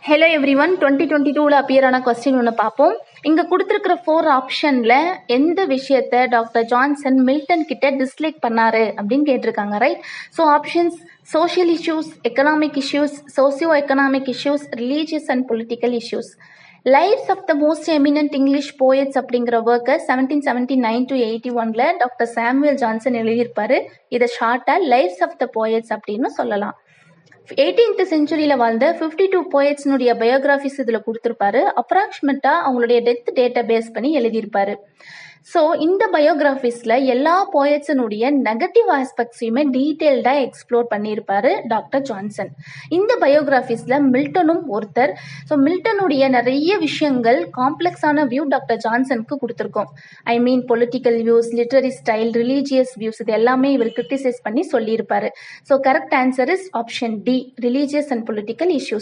Hello everyone 2022ல appear ஆன question ஒன்று பார்ப்போம். இங்கே கொடுத்துருக்கிற 4 ஆப்ஷனில் எந்த விஷயத்த டாக்டர் ஜான்சன் மில்டன் கிட்ட டிஸ்லைக் பண்ணாரு அப்படின்னு கேட்டிருக்காங்க, right? So options: social issues, economic issues, socio economic issues, religious and political issues. Lives of the most eminent English poets அப்படிங்கிற ஒர்க்கை 1779 to 81ல் டாக்டர் சாமுவேல் ஜான்சன் எழுதியிருப்பாரு. இதை ஷார்ட்டாக லைஃப்ஸ் ஆஃப் த போயட்ஸ் அப்படின்னு சொல்லலாம். 18th செஞ்சுரியில் வாழ்ந்த 52 போயட்ஸ்னுடைய பயோகிராஃபிஸ் இதில் கொடுத்துருப்பாரு. அப்ராக்சிமேட்டாக அவங்களுடைய டெத் டேட்டை பேஸ் பண்ணி எழுதியிருப்பாரு. ஸோ இந்த பயோகிராஃபிஸில் எல்லா போயட்ஸினுடைய நெகட்டிவ் ஆஸ்பெக்ட்ஸையுமே டீட்டெயில்டாக எக்ஸ்ப்ளோர் பண்ணியிருப்பாரு டாக்டர் ஜான்சன். இந்த பயோகிராஃபிஸில் மில்டனும் ஒருத்தர். ஸோ மில்டனுடைய நிறைய விஷயங்கள் காம்ப்ளெக்ஸான வியூ டாக்டர் ஜான்சனுக்கு கொடுத்துருக்கோம். I mean political views, literary style, religious views, இது எல்லாமே இவர் கிரிட்டிசைஸ் பண்ணி சொல்லியிருப்பாரு. So correct answer is option D, religious and political issues.